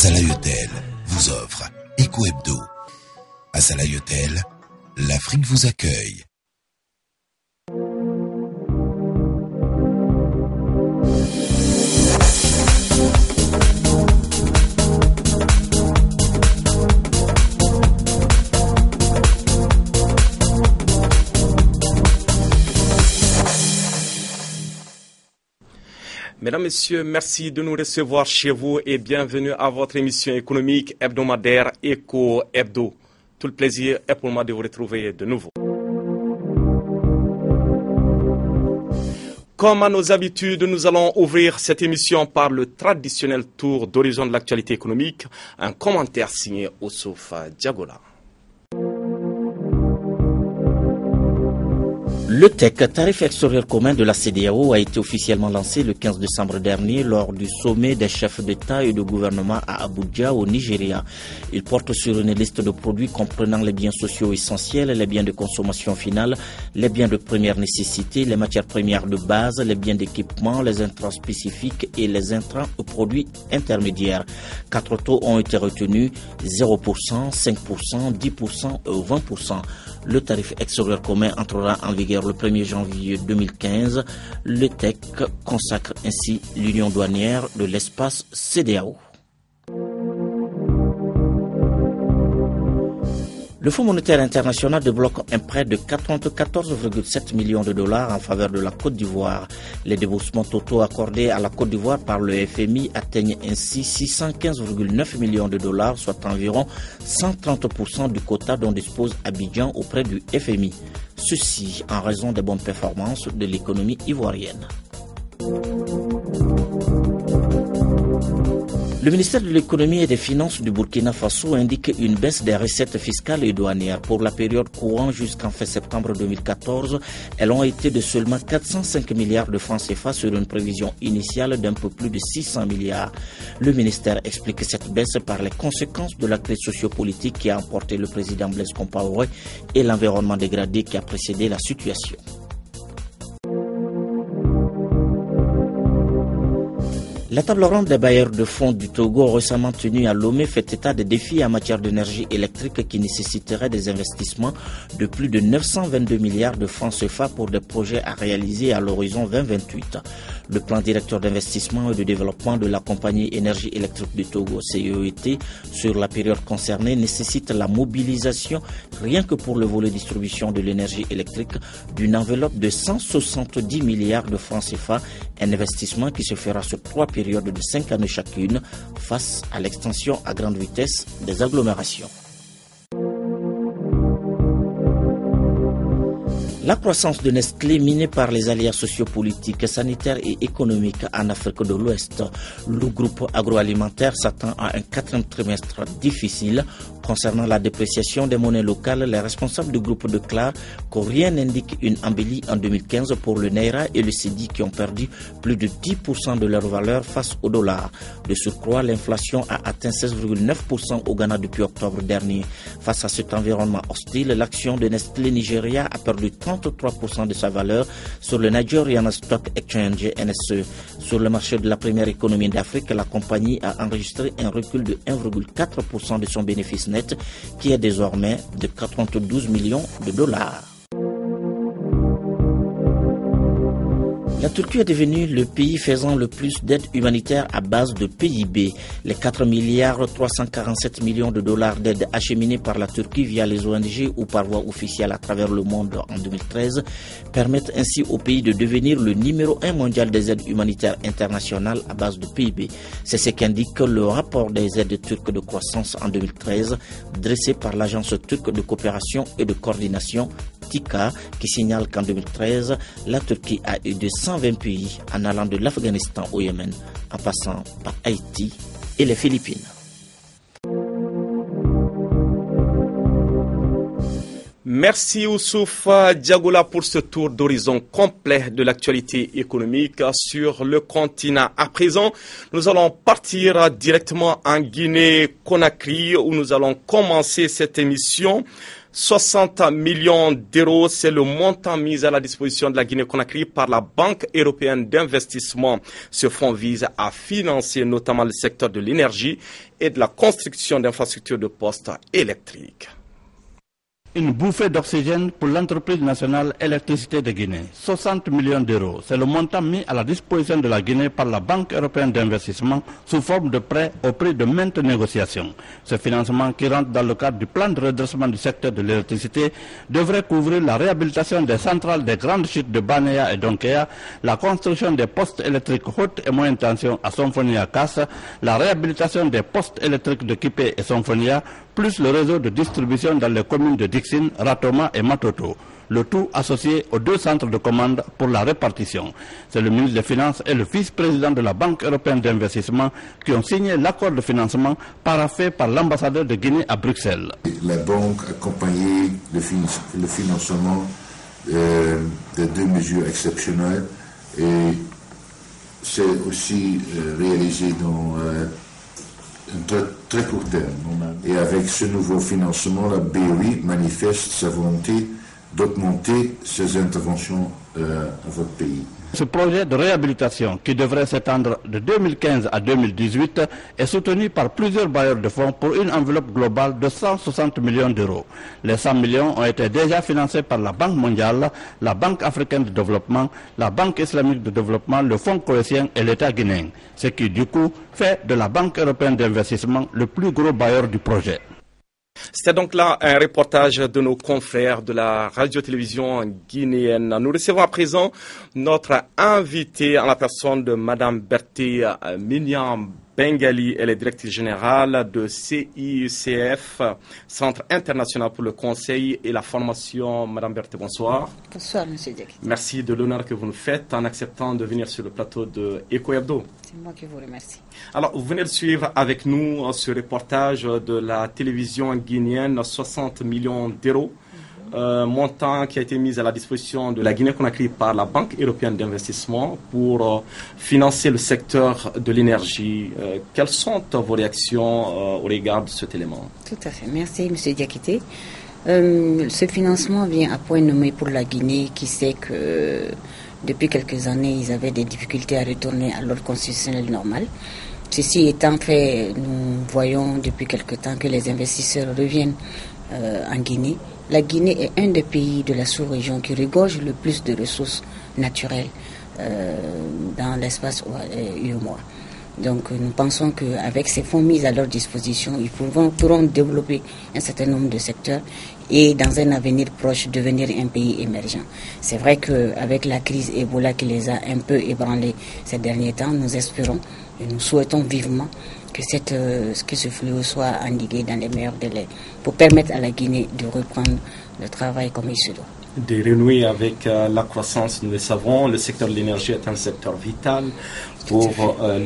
Asalaï Hôtel vous offre Eco Hebdo. Asalaï Hôtel, l'Afrique vous accueille. Mesdames, Messieurs, merci de nous recevoir chez vous et bienvenue à votre émission économique hebdomadaire Eco Hebdo. Tout le plaisir est pour moi de vous retrouver de nouveau. Comme à nos habitudes, nous allons ouvrir cette émission par le traditionnel tour d'horizon de l'actualité économique, un commentaire signé Oussouf Diagola. Le TEC, tarif extérieur commun de la CEDEAO, a été officiellement lancé le 15 décembre dernier lors du sommet des chefs d'État et de gouvernement à Abuja, au Nigeria. Il porte sur une liste de produits comprenant les biens sociaux essentiels, les biens de consommation finale, les biens de première nécessité, les matières premières de base, les biens d'équipement, les intrants spécifiques et les intrants aux produits intermédiaires. 4 taux ont été retenus, 0%, 5%, 10% et 20%. Le tarif extérieur commun entrera en vigueur le 1er janvier 2015. Le TEC consacre ainsi l'union douanière de l'espace CEDEAO. Le Fonds monétaire international débloque un prêt de 94,7 millions de dollars en faveur de la Côte d'Ivoire. Les déboursements totaux accordés à la Côte d'Ivoire par le FMI atteignent ainsi 615,9 millions de dollars, soit environ 130% du quota dont dispose Abidjan auprès du FMI. Ceci en raison des bonnes performances de l'économie ivoirienne. Le ministère de l'économie et des finances du Burkina Faso indique une baisse des recettes fiscales et douanières. Pour la période courant jusqu'en fin septembre 2014, elles ont été de seulement 405 milliards de francs CFA sur une prévision initiale d'un peu plus de 600 milliards. Le ministère explique cette baisse par les conséquences de la crise sociopolitique qui a emporté le président Blaise Compaoré et l'environnement dégradé qui a précédé la situation. La table ronde des bailleurs de fonds du Togo récemment tenue à Lomé fait état des défis en matière d'énergie électrique qui nécessiteraient des investissements de plus de 922 milliards de francs CFA pour des projets à réaliser à l'horizon 2028. Le plan directeur d'investissement et de développement de la compagnie énergie électrique du Togo, CEET, sur la période concernée nécessite la mobilisation, rien que pour le volet distribution de l'énergie électrique, d'une enveloppe de 170 milliards de francs CFA, un investissement qui se fera sur 3 périodes de 5 années chacune face à l'extension à grande vitesse des agglomérations. La croissance de Nestlé minée par les aléas sociopolitiques, sanitaires et économiques en Afrique de l'Ouest. Le groupe agroalimentaire s'attend à un 4e trimestre difficile. Concernant la dépréciation des monnaies locales, les responsables du groupe déclarent que rien n'indique une embellie en 2015 pour le Naira et le Cedi qui ont perdu plus de 10% de leur valeur face au dollar. De surcroît, l'inflation a atteint 16,9% au Ghana depuis octobre dernier. Face à cet environnement hostile, l'action de Nestlé Nigeria a perdu 33% de sa valeur sur le Nigerian Stock Exchange NSE. Sur le marché de la première économie d'Afrique, la compagnie a enregistré un recul de 1,4% de son bénéfice net qui est désormais de 92 millions de dollars. La Turquie est devenue le pays faisant le plus d'aide humanitaire à base de PIB. Les 4 milliards 347 millions de dollars d'aide acheminés par la Turquie via les ONG ou par voie officielle à travers le monde en 2013 permettent ainsi au pays de devenir le numéro 1 mondial des aides humanitaires internationales à base de PIB. C'est ce qu'indique le rapport des aides turques de croissance en 2013 dressé par l'Agence turque de coopération et de coordination TICA qui signale qu'en 2013, la Turquie a aidé 120 pays en allant de l'Afghanistan au Yémen, en passant par Haïti et les Philippines. Merci Oussouf Diagola pour ce tour d'horizon complet de l'actualité économique sur le continent. À présent, nous allons partir directement en Guinée-Conakry où nous allons commencer cette émission 60 millions d'euros, c'est le montant mis à la disposition de la Guinée-Conakry par la Banque européenne d'investissement. Ce fonds vise à financer notamment le secteur de l'énergie et de la construction d'infrastructures de postes électriques. Une bouffée d'oxygène pour l'entreprise nationale Électricité de Guinée. 60 millions d'euros, c'est le montant mis à la disposition de la Guinée par la Banque européenne d'investissement sous forme de prêts au prix de maintes négociations. Ce financement qui rentre dans le cadre du plan de redressement du secteur de l'électricité devrait couvrir la réhabilitation des centrales des grandes chutes de Banéa et Donkea, la construction des postes électriques haute et moyenne tension à Sonfonia-Casse, la réhabilitation des postes électriques de Kipé et Sonfonia, plus le réseau de distribution dans les communes de Dixine, Ratoma et Matoto. Le tout associé aux 2 centres de commande pour la répartition. C'est le ministre des Finances et le vice-président de la Banque européenne d'investissement qui ont signé l'accord de financement paraphé par l'ambassadeur de Guinée à Bruxelles. La banque a accompagné le financement de 2 mesures exceptionnelles et c'est aussi réalisé dans un très court terme. Et avec ce nouveau financement, la BOI manifeste sa volonté d'augmenter ses interventions à votre pays. Ce projet de réhabilitation, qui devrait s'étendre de 2015 à 2018, est soutenu par plusieurs bailleurs de fonds pour une enveloppe globale de 160 millions d'euros. Les 100 millions ont été déjà financés par la Banque mondiale, la Banque africaine de développement, la Banque islamique de développement, le Fonds cohésien et l'État guinéen, ce qui du coup fait de la Banque européenne d'investissement le plus gros bailleur du projet. C'était donc là un reportage de nos confrères de la radio-télévision guinéenne. Nous recevons à présent notre invitée en la personne de Madame Berté Miniam Bengali. Elle est directrice générale de CICF, Centre international pour le conseil et la formation. Madame Berté, bonsoir. Bonsoir, monsieur Diak. Merci de l'honneur que vous nous faites en acceptant de venir sur le plateau de Eco Hebdo. C'est moi qui vous remercie. Alors, vous venez de suivre avec nous ce reportage de la télévision guinéenne, 60 millions d'euros, montant qui a été mis à la disposition de la Guinée-Conakry par la Banque européenne d'investissement pour financer le secteur de l'énergie. Quelles sont vos réactions au regard de cet élément? Tout à fait. Merci, monsieur Diakité. Ce financement vient à point nommé pour la Guinée qui sait que depuis quelques années, ils avaient des difficultés à retourner à l'ordre constitutionnel normal. Ceci étant fait, nous voyons depuis quelque temps que les investisseurs reviennent en Guinée. La Guinée est un des pays de la sous-région qui regorge le plus de ressources naturelles dans l'espace UEMOA. Donc nous pensons qu'avec ces fonds mis à leur disposition, ils pourront développer un certain nombre de secteurs et dans un avenir proche devenir un pays émergent. C'est vrai qu'avec la crise Ebola qui les a un peu ébranlés ces derniers temps, nous espérons et nous souhaitons vivement que ce fléau soit endigué dans les meilleurs délais pour permettre à la Guinée de reprendre le travail comme il se doit. De renouer avec la croissance, nous le savons, le secteur de l'énergie est un secteur vital pour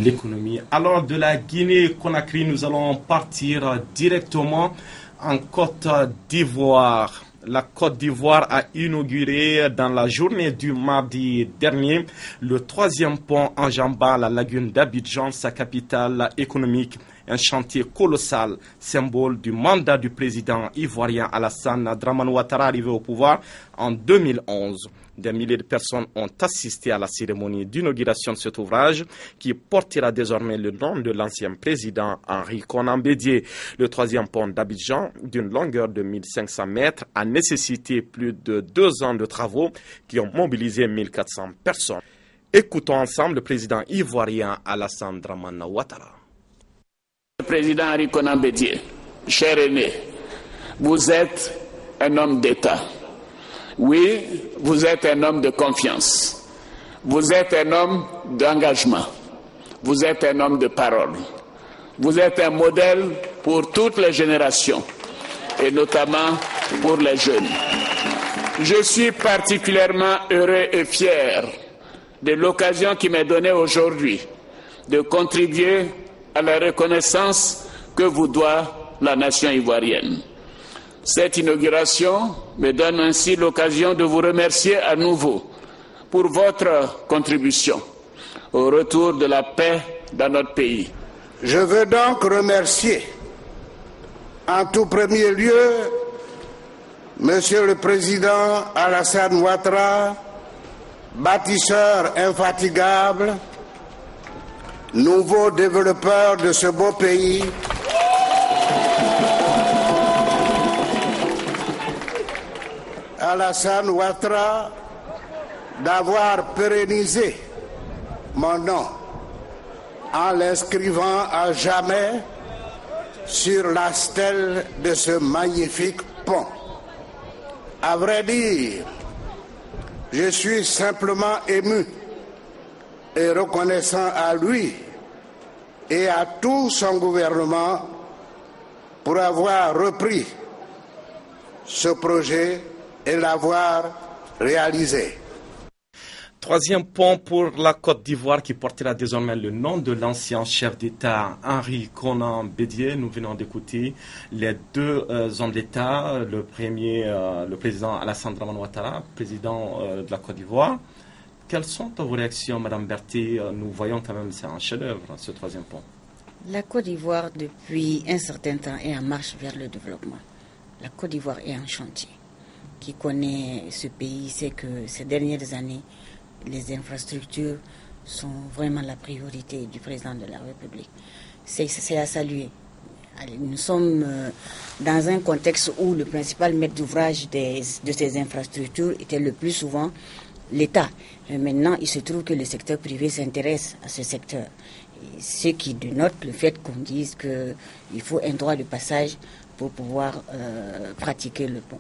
l'économie. Alors de la Guinée-Conakry, nous allons partir directement en Côte d'Ivoire. La Côte d'Ivoire a inauguré dans la journée du mardi dernier le 3e pont enjambant la lagune d'Abidjan, sa capitale économique. Un chantier colossal, symbole du mandat du président ivoirien Alassane Dramane Ouattara arrivé au pouvoir en 2011. Des milliers de personnes ont assisté à la cérémonie d'inauguration de cet ouvrage qui portera désormais le nom de l'ancien président Henri Konan Bédié. Le 3e pont d'Abidjan, d'une longueur de 1500 mètres, a nécessité plus de 2 ans de travaux qui ont mobilisé 1400 personnes. Écoutons ensemble le président ivoirien Alassane Dramane Ouattara. Président Henri Konan Bédié, cher aîné, vous êtes un homme d'État. Oui, vous êtes un homme de confiance. Vous êtes un homme d'engagement. Vous êtes un homme de parole. Vous êtes un modèle pour toutes les générations et notamment pour les jeunes. Je suis particulièrement heureux et fier de l'occasion qui m'est donnée aujourd'hui de contribuer à la reconnaissance que vous doit la nation ivoirienne. Cette inauguration me donne ainsi l'occasion de vous remercier à nouveau pour votre contribution au retour de la paix dans notre pays. Je veux donc remercier en tout premier lieu Monsieur le Président Alassane Ouattara, bâtisseur infatigable, nouveau développeur de ce beau pays, Alassane Ouattara, d'avoir pérennisé mon nom en l'inscrivant à jamais sur la stèle de ce magnifique pont. À vrai dire, je suis simplement ému et reconnaissant à lui et à tout son gouvernement pour avoir repris ce projet et l'avoir réalisé. Troisième pont pour la Côte d'Ivoire qui portera désormais le nom de l'ancien chef d'État Henri Konan Bédié. Nous venons d'écouter les deux hommes d'État. Le premier, le président Alassane Dramane Ouattara, président de la Côte d'Ivoire. Quelles sont vos réactions, Madame Berthet? Nous voyons quand même c'est un chef-d'œuvre, ce troisième pont. La Côte d'Ivoire, depuis un certain temps, est en marche vers le développement. La Côte d'Ivoire est en chantier. Qui connaît ce pays sait que ces dernières années, les infrastructures sont vraiment la priorité du président de la République. C'est à saluer. Nous sommes dans un contexte où le principal maître d'ouvrage de ces infrastructures était le plus souvent l'État. Maintenant, il se trouve que le secteur privé s'intéresse à ce secteur. Ce qui dénote le fait qu'on dise qu'il faut un droit de passage pour pouvoir pratiquer le pont.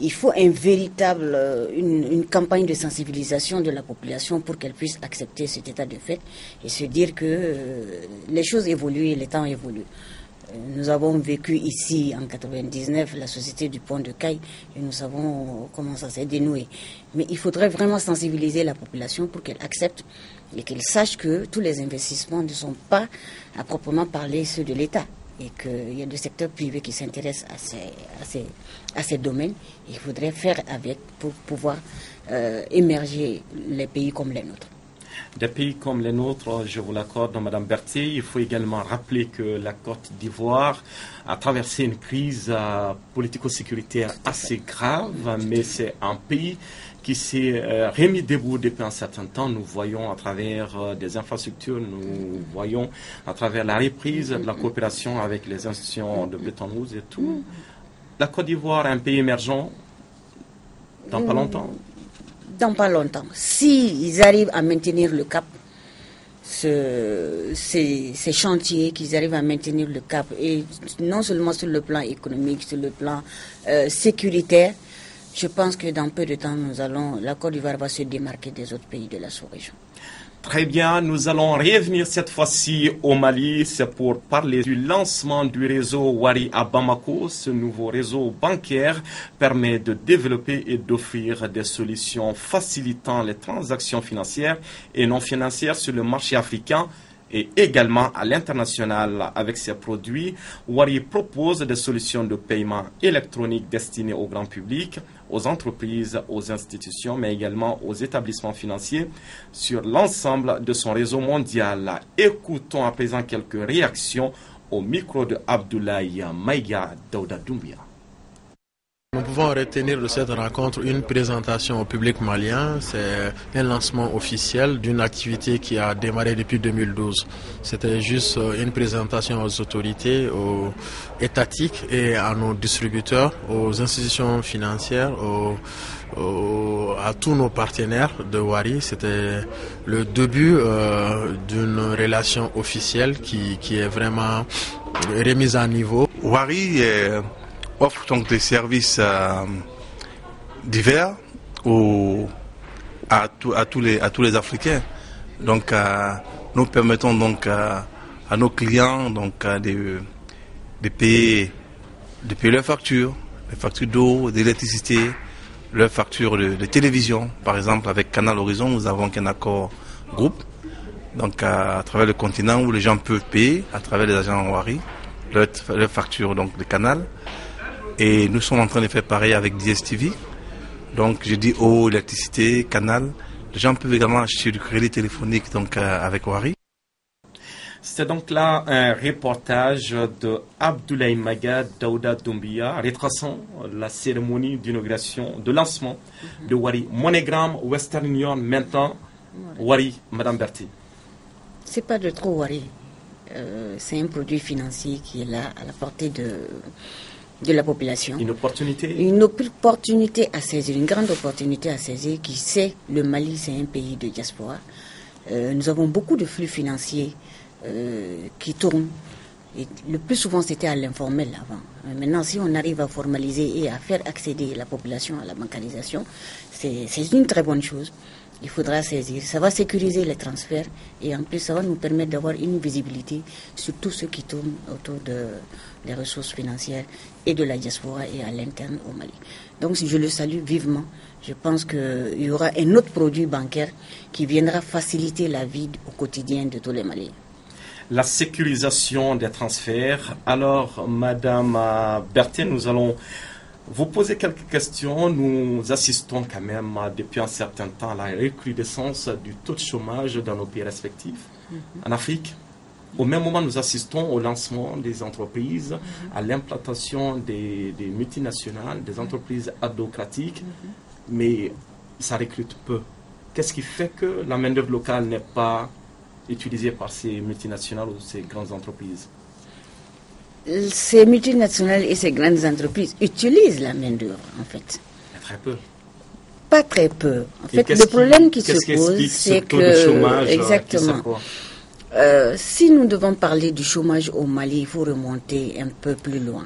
Il faut une campagne de sensibilisation de la population pour qu'elle puisse accepter cet état de fait et se dire que les choses évoluent et les temps évoluent. Nous avons vécu ici en 1999 la société du pont de Caille et nous savons comment ça s'est dénoué. Mais il faudrait vraiment sensibiliser la population pour qu'elle accepte et qu'elle sache que tous les investissements ne sont pas à proprement parler ceux de l'État. Et qu'il y a des secteurs privés qui s'intéressent à ces domaines. Il faudrait faire avec pour pouvoir émerger les pays comme les nôtres. Des pays comme les nôtres, je vous l'accorde, Madame Berthet, il faut également rappeler que la Côte d'Ivoire a traversé une crise politico-sécuritaire assez grave, mais c'est un pays qui s'est remis debout depuis un certain temps. Nous voyons à travers des infrastructures, nous voyons à travers la reprise de la coopération avec les institutions de Bretton Woods et tout. La Côte d'Ivoire est un pays émergent dans pas longtemps. Dans pas longtemps. S'ils arrivent à maintenir le cap, ces chantiers, qu'ils arrivent à maintenir le cap, et non seulement sur le plan économique, sur le plan sécuritaire, je pense que dans peu de temps, la Côte d'Ivoire va se démarquer des autres pays de la sous-région. Très bien, nous allons revenir cette fois-ci au Mali. C'est pour parler du lancement du réseau Wari à Bamako. Ce nouveau réseau bancaire permet de développer et d'offrir des solutions facilitant les transactions financières et non financières sur le marché africain et également à l'international. Avec ses produits, Wari propose des solutions de paiement électronique destinées au grand public, aux entreprises, aux institutions, mais également aux établissements financiers sur l'ensemble de son réseau mondial. Écoutons à présent quelques réactions au micro de Abdoulaye Maïga Daouda Doumbia. Nous pouvons retenir de cette rencontre une présentation au public malien. C'est un lancement officiel d'une activité qui a démarré depuis 2012. C'était juste une présentation aux autorités, aux étatiques et à nos distributeurs, aux institutions financières, à tous nos partenaires de Wari. C'était le début d'une relation officielle qui est vraiment remise à niveau. Wari offre donc des services divers à tous les Africains. Donc nous permettons donc à nos clients donc de payer leurs factures, les factures d'eau, d'électricité, leurs factures de télévision. Par exemple, avec Canal Horizon, nous avons un accord groupe, donc à travers le continent où les gens peuvent payer à travers les agents Wari leurs factures donc de Canal. Et nous sommes en train de faire pareil avec DSTV. Donc je dis eau, électricité, Canal. Les gens peuvent également acheter du crédit téléphonique donc avec Wari. C'est donc là un reportage de Abdoulaye Maga Daouda Doumbia retraçant la cérémonie d'inauguration, de lancement de Wari. Monogram Western Union maintenant, Wari, Madame Berthe. C'est pas de trop Wari. C'est un produit financier qui est là à la portée de la population. Une opportunité. Une opportunité à saisir, une grande opportunité à saisir qui sait le Mali c'est un pays de diaspora. Nous avons beaucoup de flux financiers qui tournent. Et le plus souvent c'était à l'informel avant. Maintenant si on arrive à formaliser et à faire accéder la population à la bancarisation, c'est une très bonne chose. Il faudra saisir. Ça va sécuriser les transferts et en plus ça va nous permettre d'avoir une visibilité sur tout ce qui tourne autour des ressources financières et de la diaspora et à l'interne au Mali. Donc je le salue vivement. Je pense qu'il y aura un autre produit bancaire qui viendra faciliter la vie au quotidien de tous les Maliens. La sécurisation des transferts. Alors, Madame Berthe, nous allons vous poser quelques questions. Nous assistons quand même depuis un certain temps à la recrudescence du taux de chômage dans nos pays respectifs. En Afrique, au même moment, nous assistons au lancement des entreprises, à l'implantation des multinationales, des entreprises adocratiques, mais ça recrute peu. Qu'est-ce qui fait que la main-d'œuvre locale n'est pas utilisée par ces multinationales ou ces grandes entreprises? Ces multinationales et ces grandes entreprises utilisent la main-d'œuvre, en fait. Très peu. Pas très peu. En fait, le problème qui se pose, c'est que... Chômage, exactement. Si nous devons parler du chômage au Mali, il faut remonter un peu plus loin.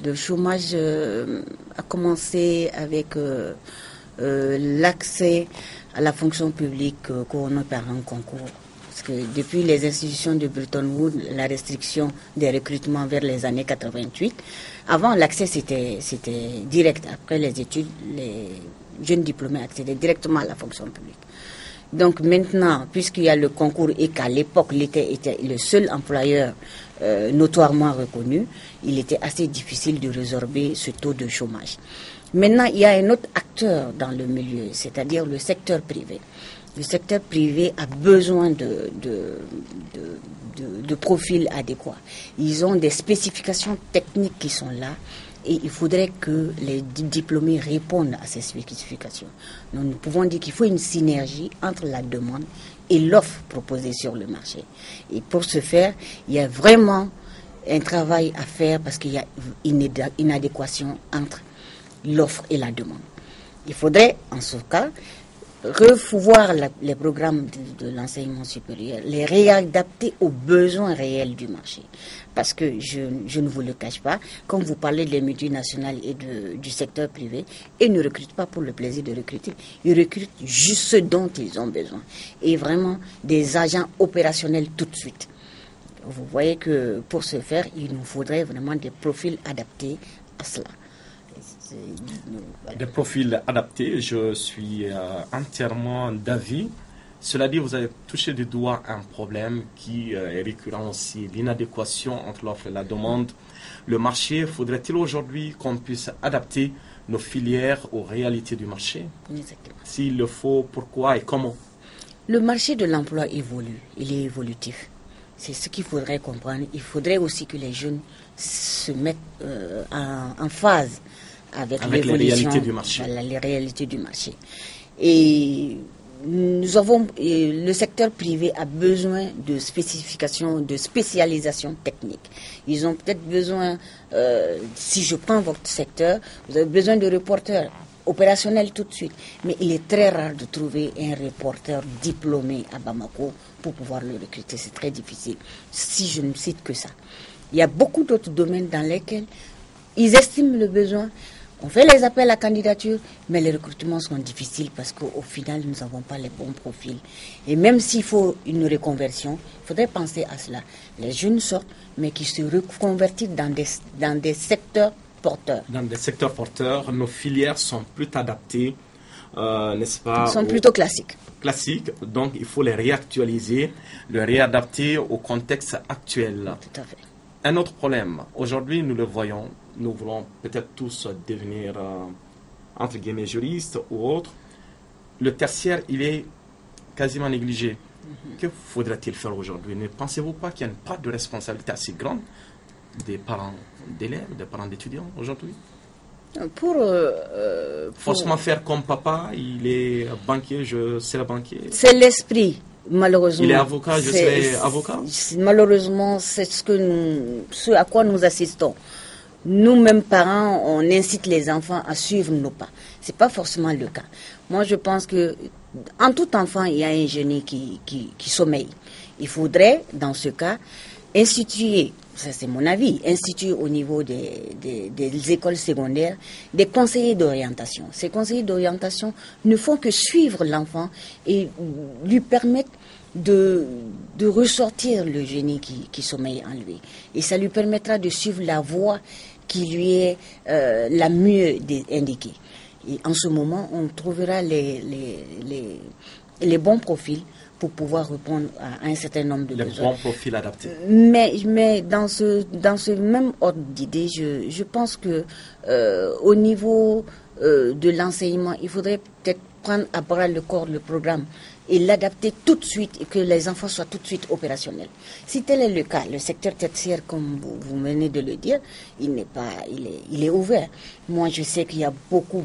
Le chômage a commencé avec l'accès à la fonction publique couronnée par un concours. Parce que depuis les institutions de Bretton Woods, la restriction des recrutements vers les années 88, avant l'accès c'était direct. Après les études, les jeunes diplômés accédaient directement à la fonction publique. Donc maintenant, puisqu'il y a le concours et qu'à l'époque l'État était le seul employeur notoirement reconnu, il était assez difficile de résorber ce taux de chômage. Maintenant, il y a un autre acteur dans le milieu, c'est-à-dire le secteur privé. Le secteur privé a besoin de profils adéquats. Ils ont des spécifications techniques qui sont là et il faudrait que les diplômés répondent à ces spécifications. Donc, nous pouvons dire qu'il faut une synergie entre la demande et l'offre proposée sur le marché. Et pour ce faire, il y a vraiment un travail à faire parce qu'il y a une inadéquation entre l'offre et la demande. Il faudrait, en ce cas, revoir les programmes de l'enseignement supérieur, les réadapter aux besoins réels du marché. Parce que je ne vous le cache pas, quand vous parlez des multinationales et du secteur privé, ils ne recrutent pas pour le plaisir de recruter, ils recrutent juste ce dont ils ont besoin. Et vraiment des agents opérationnels tout de suite. Vous voyez que pour ce faire, il nous faudrait vraiment des profils adaptés à cela. Des profils adaptés, je suis entièrement d'avis. Cela dit, vous avez touché du doigt un problème qui est récurrent aussi, l'inadéquation entre l'offre et la demande. Le marché, faudrait-il aujourd'hui qu'on puisse adapter nos filières aux réalités du marché? Exactement. S'il le faut, pourquoi et comment? Le marché de l'emploi évolue, il est évolutif. C'est ce qu'il faudrait comprendre. Il faudrait aussi que les jeunes se mettent en phase avec les réalités du marché. Voilà, les réalités du marché. Et le secteur privé a besoin de spécifications, de spécialisation technique. Ils ont peut-être besoin, si je prends votre secteur, vous avez besoin de reporters opérationnels tout de suite. Mais il est très rare de trouver un reporter diplômé à Bamako pour pouvoir le recruter. C'est très difficile, si je ne cite que ça. Il y a beaucoup d'autres domaines dans lesquels ils estiment le besoin. On fait les appels à candidature, mais les recrutements sont difficiles parce qu'au final, nous n'avons pas les bons profils. Et même s'il faut une reconversion, il faudrait penser à cela. Les jeunes sortent, mais qui se reconvertissent dans des secteurs porteurs. Dans des secteurs porteurs, nos filières sont plus adaptées, n'est-ce pas? Ils sont plutôt classiques. Classiques, donc il faut les réactualiser, les réadapter au contexte actuel. Tout à fait. Un autre problème, aujourd'hui nous le voyons, nous voulons peut-être tous devenir, entre guillemets, juristes ou autres. Le tertiaire, il est quasiment négligé. Que faudrait-il faire aujourd'hui? Ne pensez-vous pas qu'il y a une part de responsabilité assez grande des parents d'élèves, des parents d'étudiants aujourd'hui? Forcément faire comme papa, il est banquier, je serai banquier. C'est l'esprit, malheureusement. Il est avocat, je serai avocat. Malheureusement, c'est ce à quoi nous assistons. Nous-mêmes, parents, on incite les enfants à suivre nos pas. C'est pas forcément le cas. Moi, je pense que en tout enfant, il y a un génie qui sommeille. Il faudrait, dans ce cas, instituer, ça c'est mon avis, instituer au niveau des écoles secondaires des conseillers d'orientation. Ces conseillers d'orientation ne font que suivre l'enfant et lui permettre de ressortir le génie qui sommeille en lui. Et ça lui permettra de suivre la voie qui lui est la mieux indiquée. Et en ce moment, on trouvera les bons profils pour pouvoir répondre à un certain nombre de besoins. Les bons profils adaptés. Mais dans ce même ordre d'idée, je pense que au niveau de l'enseignement, il faudrait peut-être prendre à bras le corps le programme et l'adapter tout de suite et que les enfants soient tout de suite opérationnels. Si tel est le cas, le secteur tertiaire, comme vous venez de le dire, il est ouvert. Moi, je sais qu'il y a beaucoup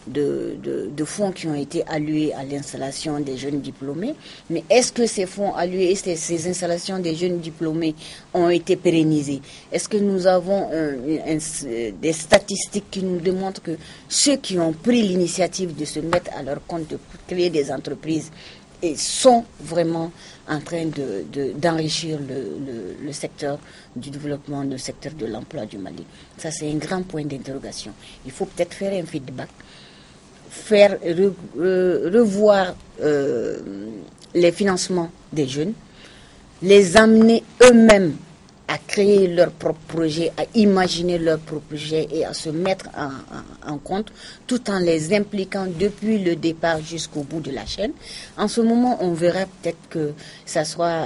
de fonds qui ont été alloués à l'installation des jeunes diplômés. Mais est-ce que ces fonds alloués et ces installations des jeunes diplômés ont été pérennisés? Est-ce que nous avons des statistiques qui nous démontrent que ceux qui ont pris l'initiative de se mettre à leur compte, de créer des entreprises, et sont vraiment en train d'enrichir le secteur du développement, le secteur de l'emploi du Mali? Ça, c'est un grand point d'interrogation. Il faut peut-être faire un feedback, revoir les financements des jeunes, les amener eux-mêmes à créer leurs propres projets, à imaginer leurs propres projets et à se mettre en compte, tout en les impliquant depuis le départ jusqu'au bout de la chaîne. En ce moment, on verra peut-être que ça soit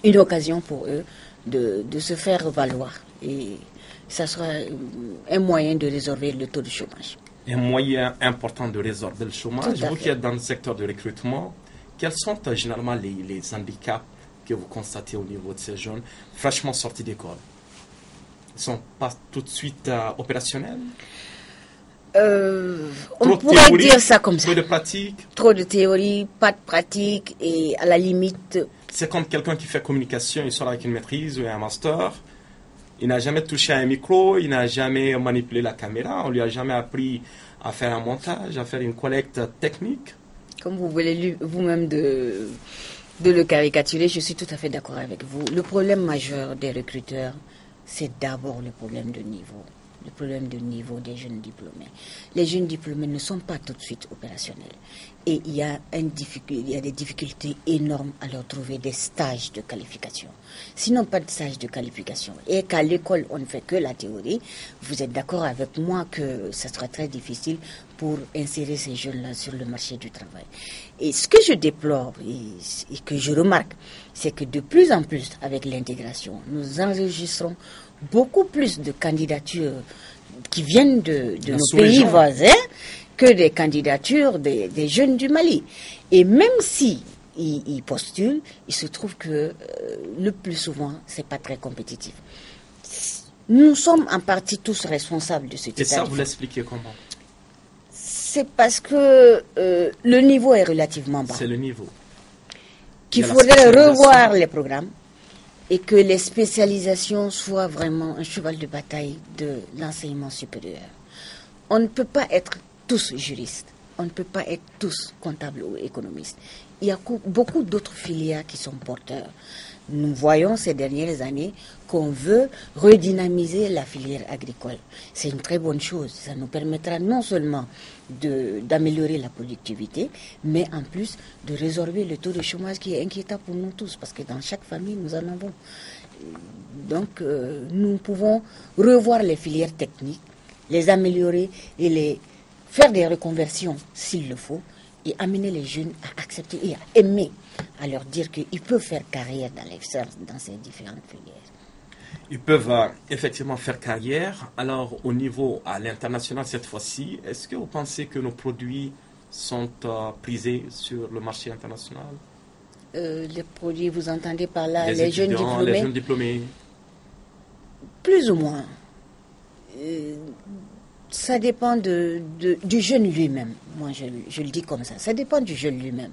une occasion pour eux de se faire valoir. Et ça sera un moyen de résorber le taux de chômage. Un moyen important de résorber le chômage. Vous qui êtes dans le secteur de recrutement, quels sont généralement les handicaps que vous constatez au niveau de ces jeunes fraîchement sortis d'école? Ils ne sont pas tout de suite opérationnels? On pourrait dire ça comme ça. Trop de pratique? Trop de théorie, pas de pratique et à la limite... C'est comme quelqu'un qui fait communication, il sort avec une maîtrise ou un master. Il n'a jamais touché à un micro, il n'a jamais manipulé la caméra, on ne lui a jamais appris à faire un montage, à faire une collecte technique. Comme vous voulez vous-même de le caricaturer, je suis tout à fait d'accord avec vous. Le problème majeur des recruteurs, c'est d'abord le problème de niveau. Le problème de niveau des jeunes diplômés. Les jeunes diplômés ne sont pas tout de suite opérationnels. Et il y a des difficultés énormes à leur trouver des stages de qualification. Sinon, pas de stage de qualification. Et qu'à l'école, on ne fait que la théorie, vous êtes d'accord avec moi que ça sera très difficile pour insérer ces jeunes-là sur le marché du travail. Et ce que je déplore et que je remarque, c'est que de plus en plus, avec l'intégration, nous enregistrons beaucoup plus de candidatures qui viennent de nos pays voisins que des candidatures des jeunes du Mali. Et même si ils postulent, il se trouve que le plus souvent, c'est pas très compétitif. Nous sommes en partie tous responsables de ce type. Et ça, vous l'expliquez comment? C'est parce que le niveau est relativement bas. C'est le niveau. Qu'il faudrait revoir les programmes et que les spécialisations soient vraiment un cheval de bataille de l'enseignement supérieur. On ne peut pas être tous juristes, on ne peut pas être tous comptables ou économistes. Il y a beaucoup d'autres filières qui sont porteurs. Nous voyons ces dernières années qu'on veut redynamiser la filière agricole. C'est une très bonne chose. Ça nous permettra non seulement d'améliorer la productivité, mais en plus de résorber le taux de chômage qui est inquiétant pour nous tous, parce que dans chaque famille, nous en avons. Donc, nous pouvons revoir les filières techniques, les améliorer et faire des reconversions s'il le faut, et amener les jeunes à accepter et à aimer, à leur dire qu'ils peuvent faire carrière dans ces différentes filières. Ils peuvent effectivement faire carrière. Alors, au niveau à l'international cette fois-ci, est-ce que vous pensez que nos produits sont prisés sur le marché international? Les produits, vous entendez par là, les jeunes diplômés? Les jeunes diplômés. Plus ou moins. Ça dépend du jeune lui-même. Moi, je le dis comme ça. Ça dépend du jeune lui-même.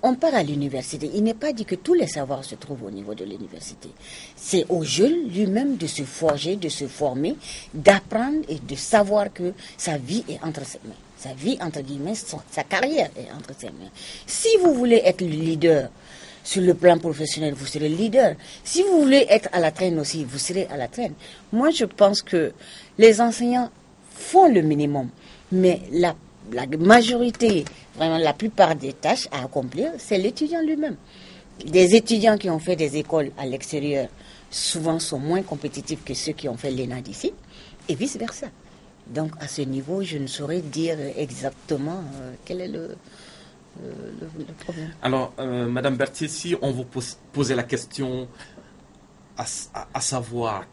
On part à l'université. Il n'est pas dit que tous les savoirs se trouvent au niveau de l'université. C'est au jeune lui-même de se forger, de se former, d'apprendre et de savoir que sa vie est entre ses mains. Sa vie, entre guillemets, sa carrière est entre ses mains. Si vous voulez être le leader sur le plan professionnel, vous serez le leader. Si vous voulez être à la traîne aussi, vous serez à la traîne. Moi, je pense que les enseignants font le minimum, mais la majorité, vraiment la plupart des tâches à accomplir, c'est l'étudiant lui-même. Des étudiants qui ont fait des écoles à l'extérieur, souvent sont moins compétitifs que ceux qui ont fait l'ENA d'ici, et vice-versa. Donc, à ce niveau, je ne saurais dire exactement quel est le problème. Alors, Madame Berthier, si on vous posait la question à savoir,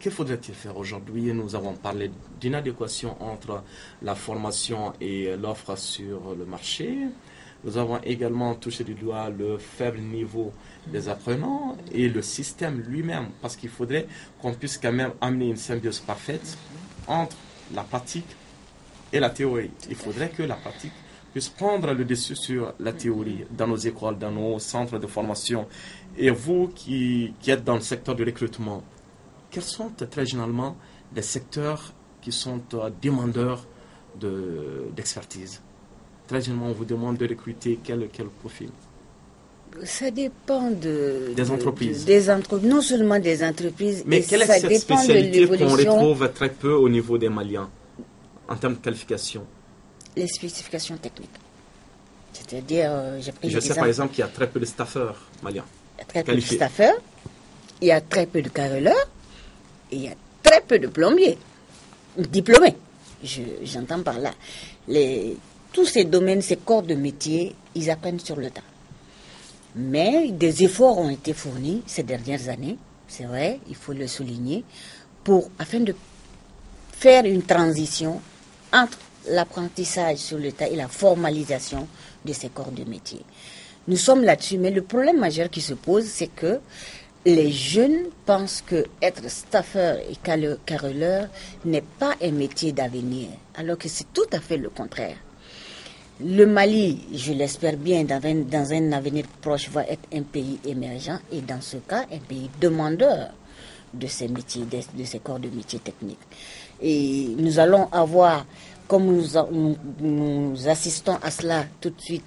que faudrait-il faire aujourd'hui? Nous avons parlé d'inadéquation entre la formation et l'offre sur le marché. Nous avons également touché du doigt le faible niveau des apprenants et le système lui-même, parce qu'il faudrait qu'on puisse quand même amener une symbiose parfaite entre la pratique et la théorie. Il faudrait que la pratique puisse prendre le dessus sur la théorie dans nos écoles, dans nos centres de formation. Et vous qui êtes dans le secteur du recrutement, quels sont très généralement les secteurs qui sont demandeurs d'expertise? Très généralement, on vous demande de recruter quel profil? Ça dépend des entreprises. Non seulement des entreprises, mais quelle est cette spécialité qu'on retrouve très peu au niveau des Maliens en termes de qualification? Les spécifications techniques. C'est-à-dire, je sais par exemple qu'il y a très peu de staffeurs maliens. Il y a très peu de staffeurs, il y a très peu de carreleurs, et il y a très peu de plombiers diplômés. J'entends par là. Tous ces domaines, ces corps de métier, ils apprennent sur le tas. Mais des efforts ont été fournis ces dernières années, c'est vrai, il faut le souligner, afin de faire une transition entre l'apprentissage sur le tas et la formalisation de ces corps de métier. Nous sommes là-dessus, mais le problème majeur qui se pose, c'est que les jeunes pensent que être staffeur et carreleur n'est pas un métier d'avenir, alors que c'est tout à fait le contraire. Le Mali, je l'espère bien, dans un avenir proche, va être un pays émergent et dans ce cas, un pays demandeur de ces métiers, de ces corps de métiers techniques. Et nous allons avoir, comme nous assistons à cela tout de suite,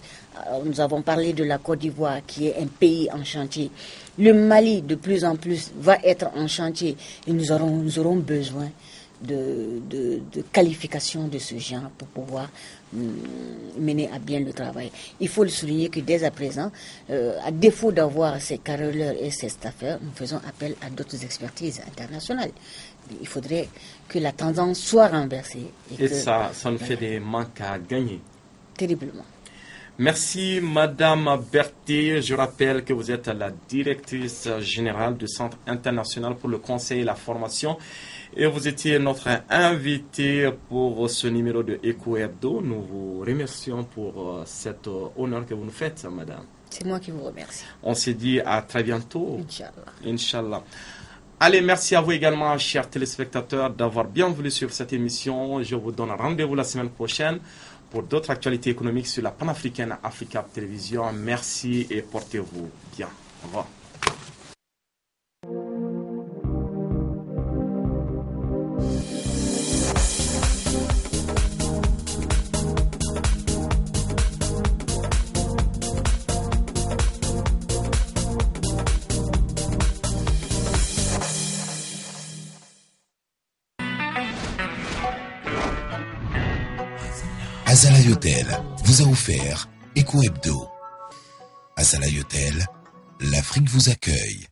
nous avons parlé de la Côte d'Ivoire qui est un pays en chantier. Le Mali, de plus en plus, va être en chantier et nous aurons besoin de qualification de ce genre pour pouvoir mener à bien le travail. Il faut le souligner que dès à présent, à défaut d'avoir ces carreleurs et ces staffeurs, nous faisons appel à d'autres expertises internationales. Il faudrait que la tendance soit renversée. Et ça nous fait des manques à gagner. Terriblement. Merci Madame Berthier. Je rappelle que vous êtes la directrice générale du Centre international pour le conseil et la formation. Et vous étiez notre invité pour ce numéro de Eco Hebdo. Nous vous remercions pour cet honneur que vous nous faites, Madame. C'est moi qui vous remercie. On s'est dit à très bientôt. Inch'Allah. Inch'Allah. Allez, merci à vous également, chers téléspectateurs, d'avoir bien voulu suivre cette émission. Je vous donne rendez-vous la semaine prochaine pour d'autres actualités économiques sur la panafricaine Africa Télévision. Merci et portez-vous bien. Au revoir. Azalaï Hotel vous a offert Eco Hebdo. Azalaï Hotel, l'Afrique vous accueille.